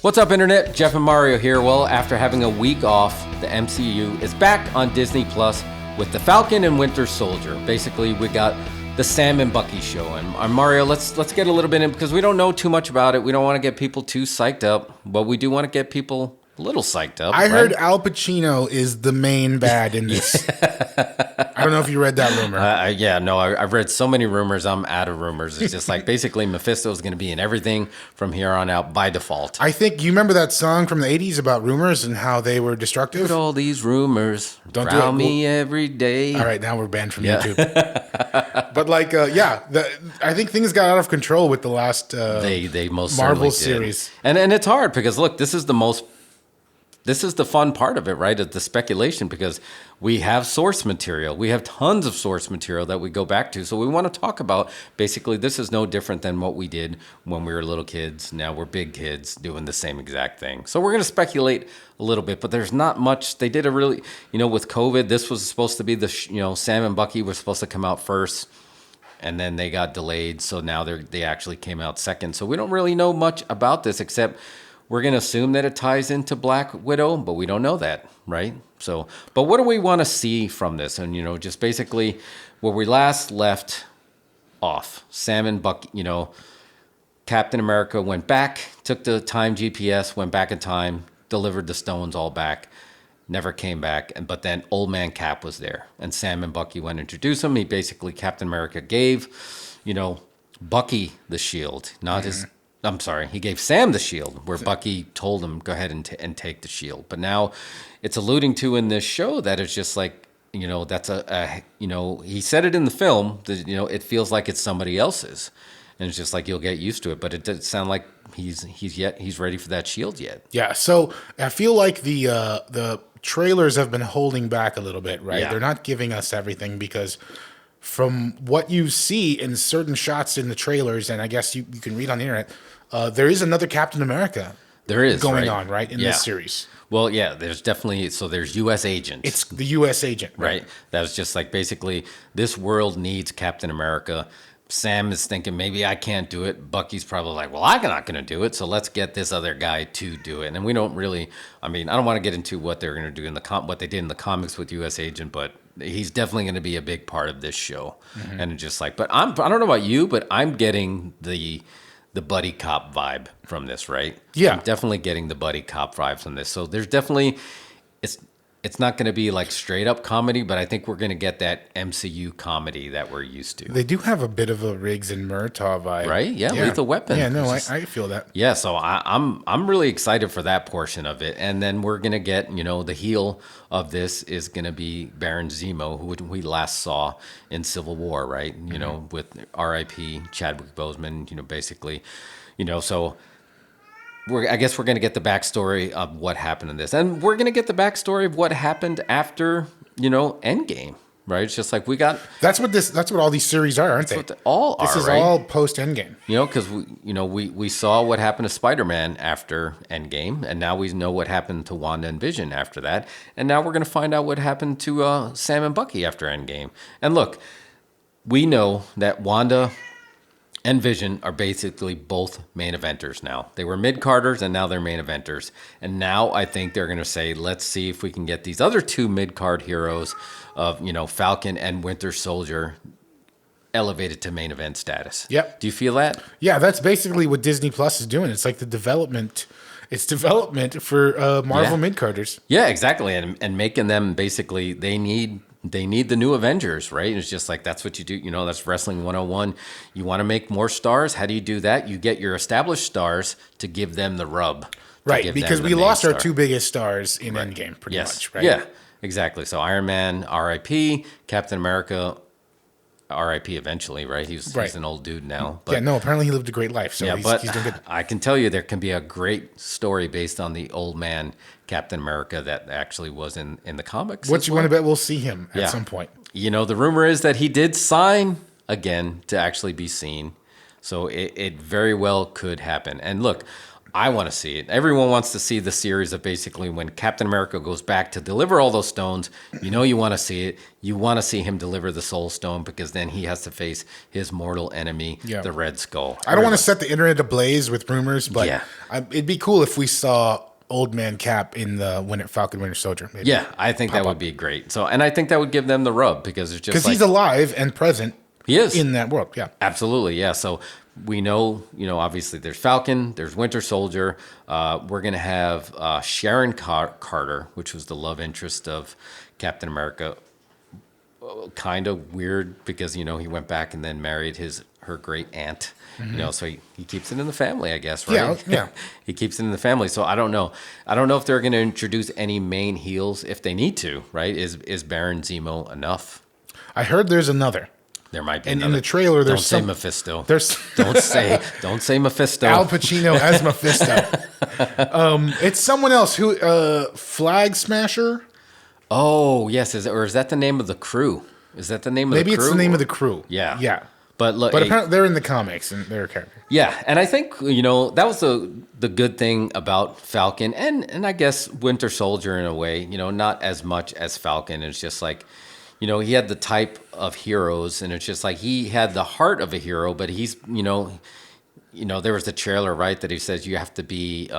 What's up, Internet? Jeff and Mario here. Well, after having a week off, the MCU is back on Disney Plus with the Falcon and Winter Soldier. Basically, we got the Sam and Bucky show. And Mario, let's get a little bit in because we don't know too much about it. We don't want to get people too psyched up, but we do want to get people a little psyched up. I heard Al Pacino is the main bad in this. I don't know if you read that rumor. I've read so many rumors. I'm out of rumors. It's just like basically Mephisto's going to be in everything from here on out by default. I think you remember that song from the 80s about rumors and how they were destructive? Look at all these rumors. Don't drown me every day. All right, now we're banned from YouTube. But I think things got out of control with the last they most Marvel series. Did. And it's hard because look, this is the fun part of it, right? It's the speculation because we have source material. We have tons of source material that we go back to. So we want to talk about basically this is no different than what we did when we were little kids. Now we're big kids doing the same exact thing. So we're going to speculate a little bit, but there's not much. They did a really, with COVID, this was supposed to be Sam and Bucky were supposed to come out first. And then they got delayed. So now they actually came out second. So we don't really know much about this except we're going to assume that it ties into Black Widow, but we don't know that, right? So, but what do we want to see from this? And, just basically where we last left off, Sam and Bucky, Captain America went back, took the time GPS, went back in time, delivered the stones all back, never came back. But then Old Man Cap was there and Sam and Bucky went to introduce him. Captain America gave, Bucky the shield, not his... I'm sorry, he gave Sam the shield, where Bucky told him, go ahead and take the shield. But now it's alluding to in this show that it's just like, that's he said it in the film, that, it feels like it's somebody else's. And it's just like, you'll get used to it. But it doesn't sound like he's ready for that shield yet. Yeah, so I feel like the trailers have been holding back a little bit, right? Yeah. They're not giving us everything because... From what you see in certain shots in the trailers, and I guess you can read on the internet, there is another Captain America going on, right, in this series. Well, yeah, there's definitely, so there's U.S. agents. It's the U.S. agent. Right. That was just like basically this world needs Captain America. Sam is thinking maybe I can't do it. Bucky's probably like, well, I'm not going to do it, so let's get this other guy to do it. And we don't really, I don't want to get into what they're going to do in what they did in the comics with U.S. Agent, but he's definitely going to be a big part of this show. Mm-hmm. And just like, but I don't know about you, but I'm getting the buddy cop vibe from this, right? Yeah. I'm definitely getting the buddy cop vibe from this. So there's definitely, it's not going to be like straight up comedy, but I think we're going to get that MCU comedy that we're used to. They do have a bit of a Riggs and Murtaugh vibe, right? Yeah, Lethal Weapon. Yeah, no, I feel that. Yeah, so I'm really excited for that portion of it, and then we're going to get the heel of this is going to be Baron Zemo, who we last saw in Civil War, right? With R.I.P. Chadwick Boseman, basically, so. I guess we're going to get the backstory of what happened in this. And we're going to get the backstory of what happened after, Endgame, right? It's just like we got... That's what all these series are, aren't they? That's what they all are, This is all post-Endgame. Because, we saw what happened to Spider-Man after Endgame, and now we know what happened to Wanda and Vision after that. And now we're going to find out what happened to Sam and Bucky after Endgame. And look, we know that Wanda... and Vision are basically both main eventers now. They were mid-carders, and now they're main eventers. And now I think they're going to say, let's see if we can get these other two mid-card heroes of, Falcon and Winter Soldier elevated to main event status. Yep. Do you feel that? Yeah, that's basically what Disney Plus is doing. It's like the development. It's development for Marvel mid-carders. Yeah, exactly. And making them basically, they need the new Avengers, right? It's just like, that's what you do. That's Wrestling 101. You want to make more stars. How do you do that? You get your established stars to give them the rub. Right, because we lost our two biggest stars in Endgame, pretty much, right? Yeah, exactly. So Iron Man, R.I.P., Captain America, R.I.P. eventually, right? He's an old dude now. But, apparently he lived a great life. So he's doing good. I can tell you there can be a great story based on the old man Captain America that actually was in the comics. What you want to bet we'll see him at some point? The rumor is that he did sign again to actually be seen. So it very well could happen. And look, I want to see it. Everyone wants to see the series of basically when Captain America goes back to deliver all those stones. You want to see it. You want to see him deliver the Soul Stone because then he has to face his mortal enemy, the Red Skull. I don't want to set the internet ablaze with rumors, but it'd be cool if we saw Old Man Cap in the Falcon Winter Soldier. Maybe. Yeah, I think that would be great. So, and I think that would give them the rub because it's just because he's alive and present. He is in that world. Yeah, absolutely. Yeah. So we know, obviously there's Falcon, there's Winter Soldier. We're gonna have Sharon Carter, which was the love interest of Captain America. Kind of weird because he went back and then married her great aunt. So he keeps it in the family, I guess, right? Yeah. He keeps it in the family. So I don't know if they're going to introduce any main heels if they need to, right? Is Baron Zemo enough? I heard there's another. There might be. And in the trailer, there's don't say Mephisto. There's don't say Mephisto. Al Pacino as Mephisto. It's someone else who Flag Smasher. Oh yes, is that the name of the crew? Is that the name of the crew? Maybe it's the name of the crew. Yeah. But apparently they're in the comics and they're a character. Yeah, and I think that was the good thing about Falcon and I guess Winter Soldier in a way. Not as much as Falcon. It's just like, he had the type of heroes, and it's just like he had the heart of a hero, but he's there was the trailer, right, that he says you have to be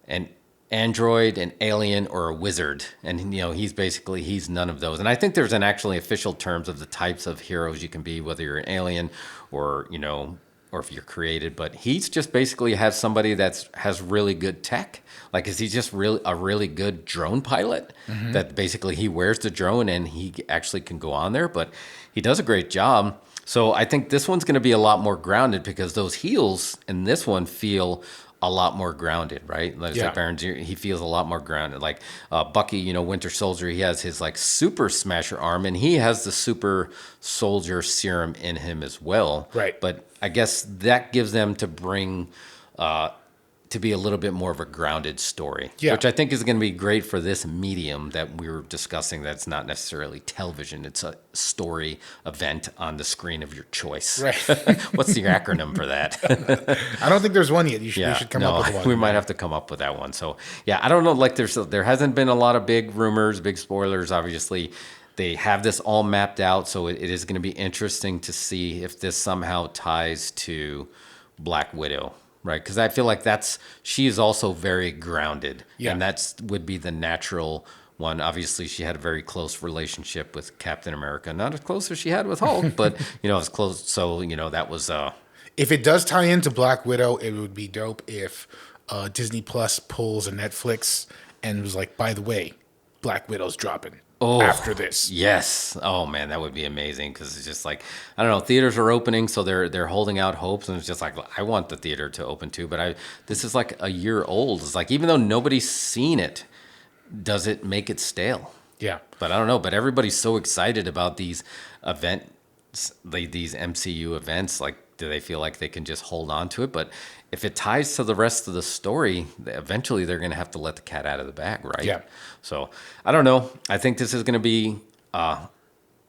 an android, an alien, or a wizard, and he's none of those. And I think there's an actually official terms of the types of heroes you can be, whether you're an alien or or if you're created. But he's just basically has somebody has really good tech. Like, is he just a really good drone pilot that basically he wears the drone and he actually can go on there, but he does a great job. So I think this one's going to be a lot more grounded because those heels in this one feel a lot more grounded, right? Like Baron, he feels a lot more grounded. Like Bucky, Winter Soldier, he has his like super smasher arm, and he has the super soldier serum in him as well. Right. But I guess that gives them to bring to be a little bit more of a grounded story, which I think is going to be great for this medium that we were discussing. That's not necessarily television; it's a story event on the screen of your choice. Right. What's the acronym for that? I don't think there's one yet. We should come up with one. We might have to come up with that one. So I don't know. Like there hasn't been a lot of big rumors, big spoilers. Obviously, they have this all mapped out, so it is going to be interesting to see if this somehow ties to Black Widow. Right, because I feel like she is also very grounded, and would be the natural one. Obviously, she had a very close relationship with Captain America, not as close as she had with Hulk, but as close. So that was. If it does tie into Black Widow, it would be dope if Disney Plus pulls a Netflix and was like, by the way, Black Widow's dropping. After this. Yes. Oh man, that would be amazing because it's just like, I don't know, theaters are opening, so they're holding out hopes, and it's just like, I want the theater to open too, but this is like a year old. It's like, even though nobody's seen it, does it make it stale? Yeah. But I don't know, but everybody's so excited about these events, these MCU events, like, do they feel like they can just hold on to it? But if it ties to the rest of the story, eventually they're going to have to let the cat out of the bag, right? Yeah. So I don't know. I think this is going to be a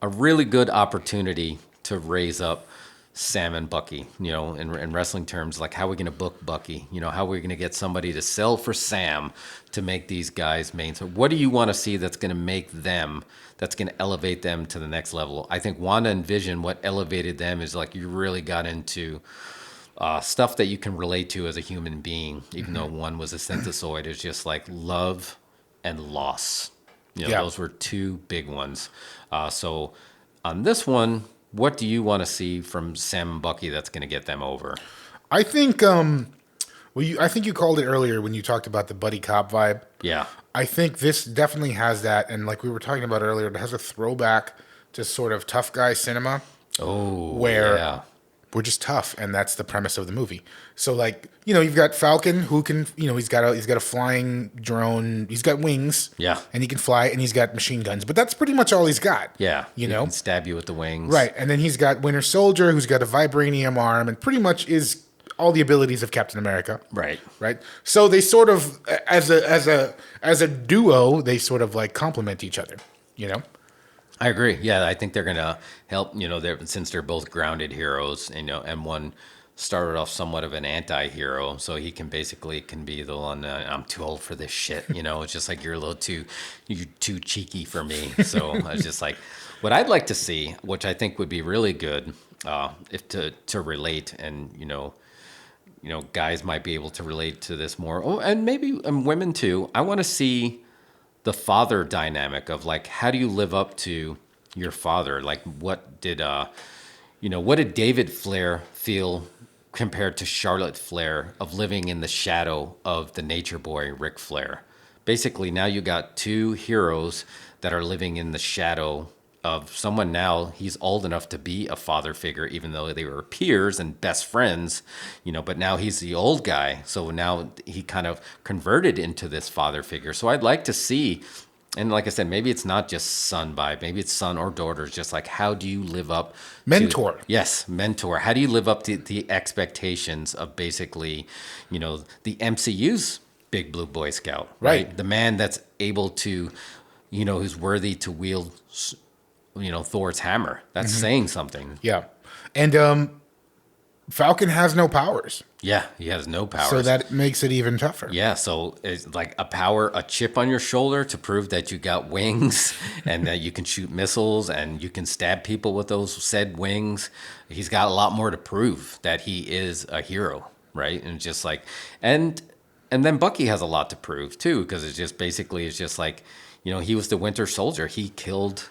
really good opportunity to raise up Sam and Bucky, in wrestling terms. Like, how are we going to book Bucky? How are we going to get somebody to sell for Sam to make these guys main? So what do you want to see that's going to elevate them to the next level? I think Wanda and Vision, what elevated them is like you really got into stuff that you can relate to as a human being, even though one was a synthesoid. It's just like love and loss. Those were two big ones. So on this one, what do you want to see from Sam and Bucky that's going to get them over? I think, I think you called it earlier when you talked about the buddy cop vibe. Yeah. I think this definitely has that, and like we were talking about earlier, it has a throwback to sort of tough guy cinema. Oh, where we're just tough, and that's the premise of the movie. So, like, you've got Falcon, who can, he's got a flying drone. He's got wings, and he can fly, and he's got machine guns. But that's pretty much all he's got. Yeah, he can stab you with the wings, right? And then he's got Winter Soldier, who's got a vibranium arm, and pretty much is all the abilities of Captain America. Right. So they sort of, as a duo, they sort of like complement each other. I agree. Yeah, I think they're gonna help. Since they're both grounded heroes, and one started off somewhat of an anti-hero, so he can basically can be the one. I'm too old for this shit, you know. It's just like you're too cheeky for me. So I was just like, what I'd like to see, which I think would be really good, if to relate, and guys might be able to relate to this more. Oh, and maybe women too. I want to see the father dynamic of like, how do you live up to your father? Like, what did David Flair feel compared to Charlotte Flair of living in the shadow of the nature boy, Ric Flair? Basically, now you got two heroes that are living in the shadow of someone. Now he's old enough to be a father figure, even though they were peers and best friends, but now he's the old guy. So now he kind of converted into this father figure. So I'd like to see, and like I said, maybe it's not just son vibe, maybe it's son or daughter. It's just like, how do you live up mentor? Yes, mentor. How do you live up to the expectations of basically, the MCU's Big Blue Boy Scout, right? The man that's able to, who's worthy to wield, Thor's hammer. That's saying something. Yeah. And Falcon has no powers. Yeah, he has no powers. So that makes it even tougher. Yeah, so it's like a chip on your shoulder to prove that you got wings and that you can shoot missiles and you can stab people with those said wings. He's got a lot more to prove that he is a hero, right? And just like, and then Bucky has a lot to prove too, because it's just like, he was the Winter Soldier. He killed,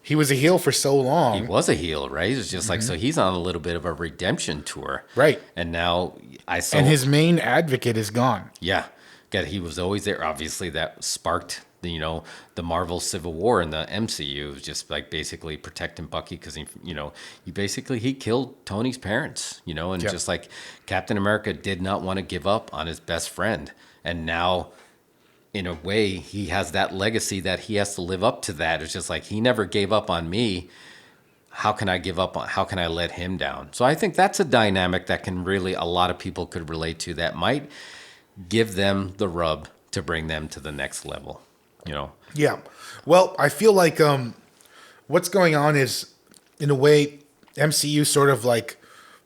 He was a heel for so long. He was a heel, right? It's just like, so he's on a little bit of a redemption tour. Right. And now and his main advocate is gone. Yeah. He was always there. Obviously, that sparked the Marvel Civil War in the MCU. It was just like basically protecting Bucky because he killed Tony's parents, and just like Captain America did not want to give up on his best friend. And now, in a way, he has that legacy that he has to live up to that. It's just like, he never gave up on me. How can I how can I let him down? So I think that's a dynamic that a lot of people could relate to, that might give them the rub to bring them to the next level, Yeah. Well, I feel like what's going on is, in a way, MCU sort of like,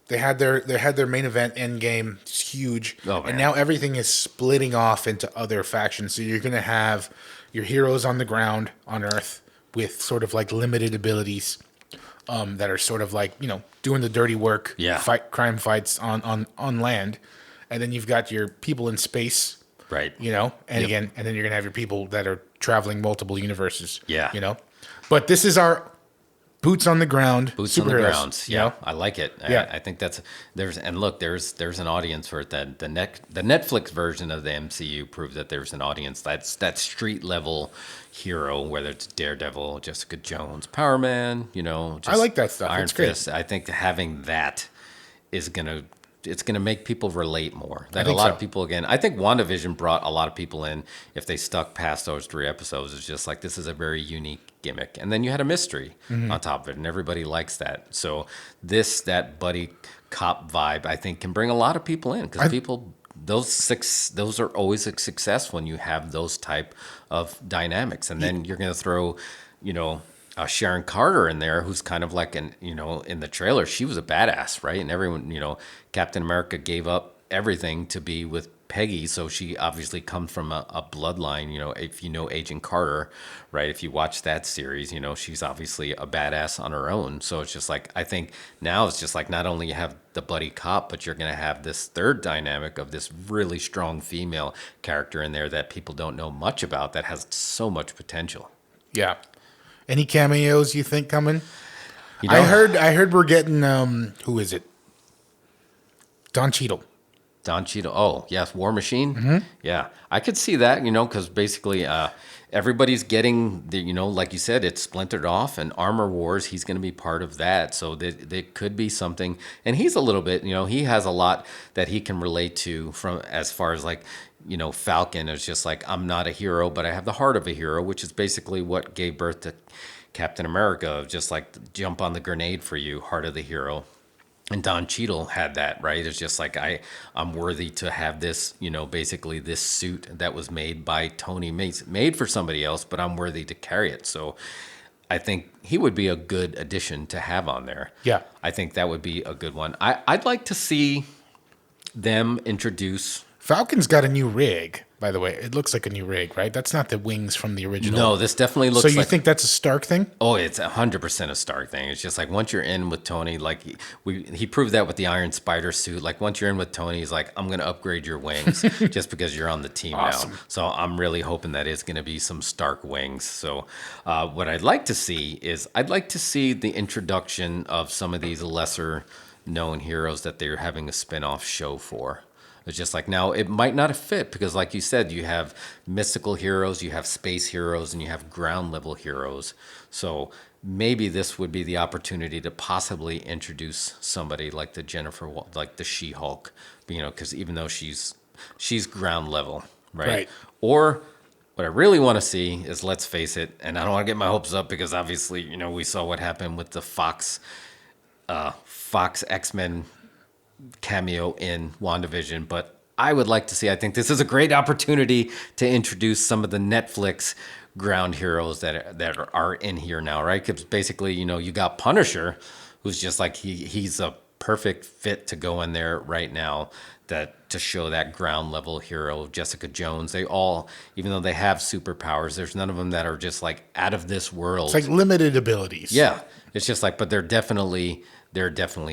they had their main event Endgame. It's huge. Oh, man. And now everything is splitting off into other factions. So you're going to have your heroes on the ground on Earth with sort of like limited abilities, that are sort of like, doing the dirty work, fight crime fights on land. And then you've got your people in space, right? And again, and then you're going to have your people that are traveling multiple universes. Yeah. But this is our boots on the ground. Boots on the ground. Yeah, I like it. Yeah. I think there's an audience for it. That the Netflix version of the MCU proves that there's an audience. That's that street level hero, whether it's Daredevil, Jessica Jones, Power Man. I like that stuff. Iron It's great. Fist. I think having that is gonna make people relate more. That I think a lot so. of people, again, I think WandaVision brought a lot of people in. If they stuck past those 3 episodes, it's just like, this is a very unique gimmick. And then you had a mystery on top of it, and everybody likes that. So that buddy cop vibe, I think, can bring a lot of people in, because those are always a success when you have those type of dynamics. And then you're going to throw, Sharon Carter in there, who's kind of like in the trailer, she was a badass, right? And everyone, Captain America gave up everything to be with Peggy, so she obviously comes from a bloodline. If Agent Carter, right? If you watch that series, she's obviously a badass on her own. So it's just like, I think now it's just like, not only you have the buddy cop, but you're going to have this third dynamic of this really strong female character in there that people don't know much about, that has so much potential. Yeah. Any cameos you think coming? I heard we're getting who is it? Don Cheadle. Don Cheadle. Oh, yes, War Machine. Mm-hmm. Yeah, I could see that. Because basically everybody's getting like you said, it's splintered off, and Armor Wars. He's going to be part of that, so there could be something. And he's a little bit. He has a lot that he can relate to, from as far as like. Falcon is just like, I'm not a hero, but I have the heart of a hero, which is basically what gave birth to Captain America, just like, jump on the grenade for you, heart of the hero. And Don Cheadle had that, right? It's just like, I'm worthy to have this, basically this suit that was made by Tony, made for somebody else, but I'm worthy to carry it. So I think he would be a good addition to have on there. Yeah. I think that would be a good one. I'd like to see them introduce. Falcon's got a new rig, by the way. It looks like a new rig, right? That's not the wings from the original. No, this definitely looks So you like. think that's a Stark thing? Oh, it's 100% a Stark thing. It's just like once you're in with Tony, like he proved that with the Iron Spider suit. Like once you're in with Tony, he's like, I'm gonna upgrade your wings just because you're on the team Awesome. now. So I'm really hoping that it's gonna be some Stark wings. So what I'd like to see is I'd like to see the introduction of some of these lesser known heroes that they're having a spin-off show for. It's just like now it might not have fit because, like you said, you have mystical heroes, you have space heroes, and you have ground level heroes. So maybe this would be the opportunity to possibly introduce somebody like the like the She-Hulk, because even though she's ground level, right? Or what I really want to see is, let's face it, and I don't want to get my hopes up because obviously, we saw what happened with the Fox X-Men cameo in WandaVision, but I would like to see, I think this is a great opportunity to introduce some of the Netflix ground heroes that are in here now, right? Because basically, you got Punisher, who's just like he's a perfect fit to go in there right now, that to show that ground level hero. Jessica Jones, they all, even though they have superpowers, there's none of them that are just like out of this world. It's like limited abilities. Yeah, it's just like, but they're definitely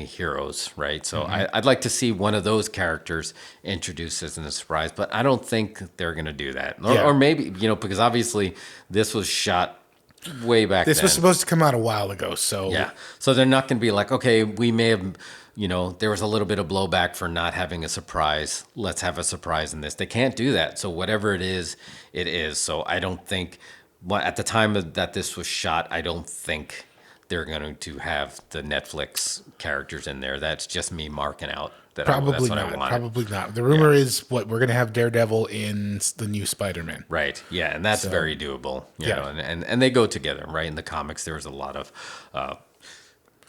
heroes, right? So I'd like to see one of those characters introduced as a surprise, but I don't think they're going to do that. Or maybe, because obviously this was shot way back then. This was supposed to come out a while ago, so... Yeah, so they're not going to be like, okay, we may have, there was a little bit of blowback for not having a surprise. Let's have a surprise in this. They can't do that. So whatever it is, it is. So I don't think, at the time that this was shot, I don't think they're going to have the Netflix characters in there. That's just me marking out that Probably that's what not. I want. Probably not. The rumor is we're going to have Daredevil in the new Spider-Man. Right. Yeah, and that's very doable. You know, and they go together, right? In the comics, there was a lot of.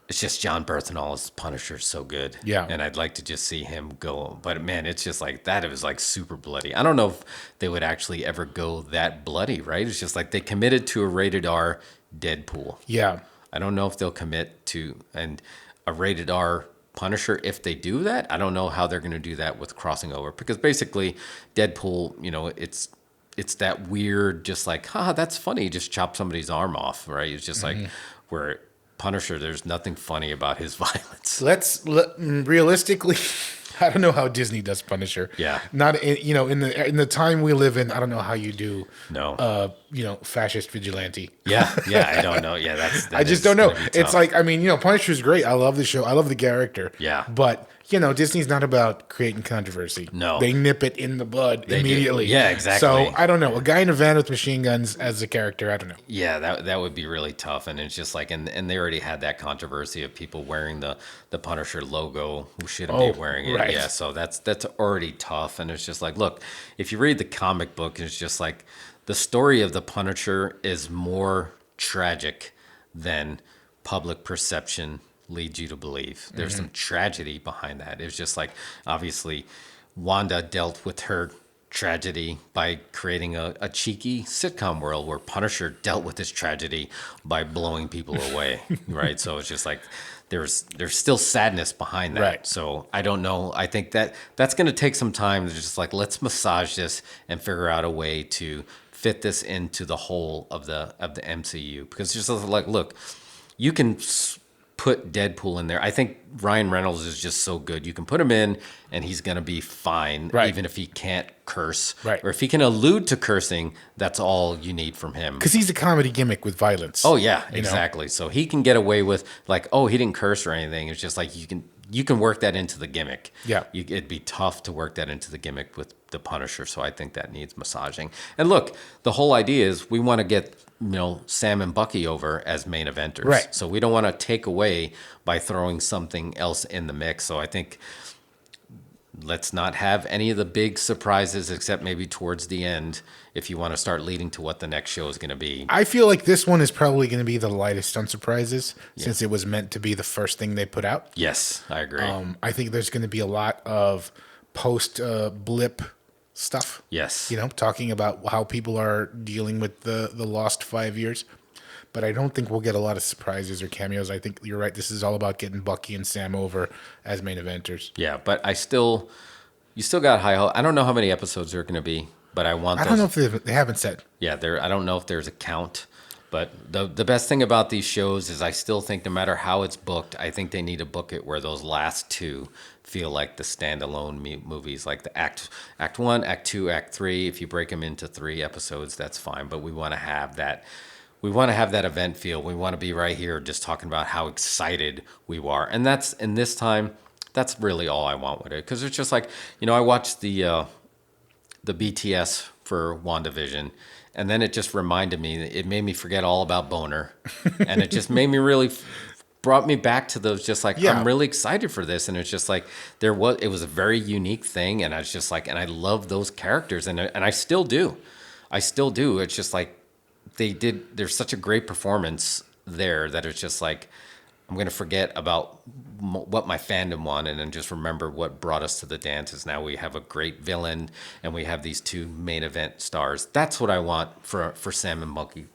It's just John Berthenol's Punisher is so good. Yeah. And I'd like to just see him go. But man, it's just like that. It was like super bloody. I don't know if they would actually ever go that bloody, right? It's just like they committed to a rated R Deadpool. Yeah. I don't know if they'll commit to a rated R Punisher. If they do that, I don't know how they're going to do that with crossing over, because basically Deadpool, it's that weird, just like, that's funny, just chop somebody's arm off, right? It's just like where Punisher, there's nothing funny about his violence. Realistically, I don't know how Disney does Punisher. Yeah. Not in the time we live in, I don't know how you do fascist vigilante. Yeah, I don't know. Yeah, I just don't know. It's like, Punisher's great. I love the show. I love the character. Yeah. But Disney's not about creating controversy. No. They nip it in the bud immediately. Yeah, exactly. So I don't know. A guy in a van with machine guns as a character, I don't know. Yeah, that would be really tough. And it's just like, and they already had that controversy of people wearing the Punisher logo who shouldn't be wearing it. Right. Yeah, so that's already tough. And it's just like, look, if you read the comic book, it's just like the story of the Punisher is more tragic than public perception leads you to believe. There's some tragedy behind that. It was just like, obviously, Wanda dealt with her tragedy by creating a cheeky sitcom world, where Punisher dealt with his tragedy by blowing people away, right? So it's just like there's still sadness behind that. Right. So I don't know. I think that's going to take some time to just like, let's massage this and figure out a way to fit this into the whole of the MCU, because it's just like, look, you can put Deadpool in there. I think Ryan Reynolds is just so good. You can put him in and he's going to be fine, right, even if he can't curse. Right. Or if he can allude to cursing, that's all you need from him. Because he's a comedy gimmick with violence. Oh, yeah, exactly. So he can get away with, like, oh, he didn't curse or anything. It's just like you can work that into the gimmick. Yeah. It'd be tough to work that into the gimmick with the Punisher, so I think that needs massaging. And look, the whole idea is we want to get Sam and Bucky over as main eventers. Right. So we don't want to take away by throwing something else in the mix. So I think let's not have any of the big surprises except maybe towards the end, if you want to start leading to what the next show is going to be. I feel like this one is probably going to be the lightest on surprises, since it was meant to be the first thing they put out. Yes, I agree. I think there's going to be a lot of post-blip stuff. Yes. Talking about how people are dealing with the lost 5 years. but I don't think we'll get a lot of surprises or cameos. I think you're right. This is all about getting Bucky and Sam over as main eventers. Yeah, but you still got high hope. I don't know how many episodes there are going to be, but I want. I don't know if they haven't said. Yeah, I don't know if there's a count, but the best thing about these shows is I still think no matter how it's booked, I think they need to book it where those last two feel like the standalone movies, like the act 1, act 2, act 3. If you break them into 3 episodes, that's fine. But we want to have that. We want to have that event feel. We want to be right here just talking about how excited we are. And that's, in this time, that's really all I want with it. Because it's just like, I watched the BTS for WandaVision, and then it just reminded me, it made me forget all about Boner. And it just made me really, brought me back to those, just like, I'm really excited for this. And it's just like, it was a very unique thing. And I was just like, and I love those characters. And I still do. It's just like, there's such a great performance there that it's just like, I'm going to forget about what my fandom wanted and just remember what brought us to the dance. Is now we have a great villain and we have these 2 main event stars. That's what I want for Sam and Bucky,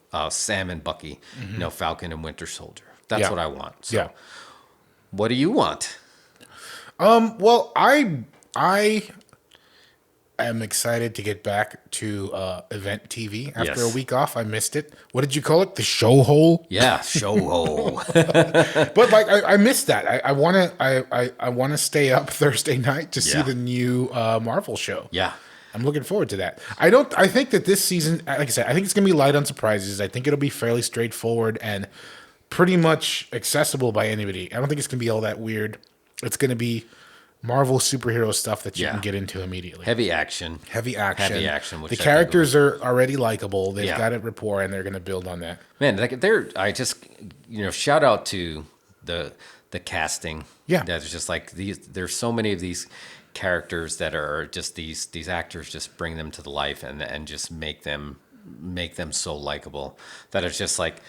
Falcon and Winter Soldier. That's what I want. So what do you want? Well, I am excited to get back to event TV after a week off. I missed it. What did you call it? The showhole? Yeah, showhole. But like, I missed that. I want to stay up Thursday night to see the new Marvel show. Yeah. I'm looking forward to that. I think that this season, like I said, I think it's going to be light on surprises. I think it'll be fairly straightforward and pretty much accessible by anybody. I don't think it's going to be all that weird. It's going to be Marvel superhero stuff that you can get into immediately. Heavy action. Which The characters are already likable. They've got a rapport, and they're going to build on that. Man, I just, shout out to the casting. Yeah. That's just like there's so many of these characters that are just these actors just bring them to the life and just make them so likable that it's just like,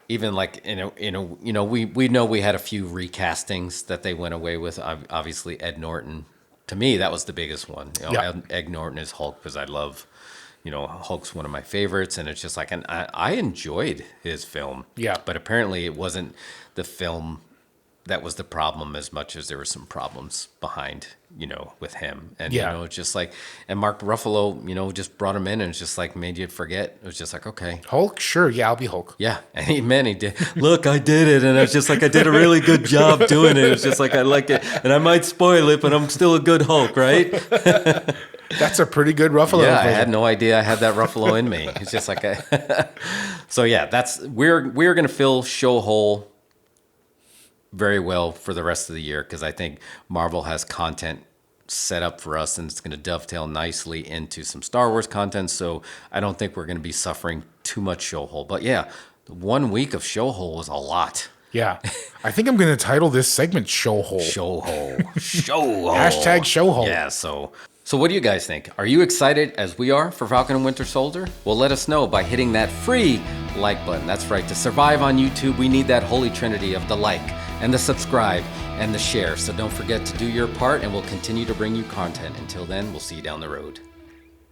even like, we know we had a few recastings that they went away with. Obviously, Ed Norton. To me, that was the biggest one. Ed Norton is Hulk because I love, Hulk's one of my favorites. And it's just like, and I enjoyed his film. Yeah. But apparently it wasn't the film that was the problem as much as there were some problems behind, with him. And, it's just like, and Mark Ruffalo, just brought him in and it's just like made you forget. It was just like, okay. Hulk? Sure. Yeah, I'll be Hulk. Yeah. And he did. Look, I did it. And I was just like, I did a really good job doing it. It's just like, I like it. And I might spoil it, but I'm still a good Hulk, right? That's a pretty good Ruffalo. Yeah, I had no idea I had that Ruffalo in me. It's just like, so yeah, we're going to fill showhole very well for the rest of the year because I think Marvel has content set up for us and it's going to dovetail nicely into some Star Wars content. So I don't think we're going to be suffering too much showhole. But yeah, 1 week of showhole was a lot. Yeah. I think I'm going to title this segment Showhole. Showhole. Showhole. Hashtag Showhole. Yeah, so what do you guys think? Are you excited as we are for Falcon and Winter Soldier? Well, let us know by hitting that free like button. That's right. To survive on YouTube, we need that holy trinity of the like and the subscribe and the share. So don't forget to do your part and we'll continue to bring you content. Until then, we'll see you down the road.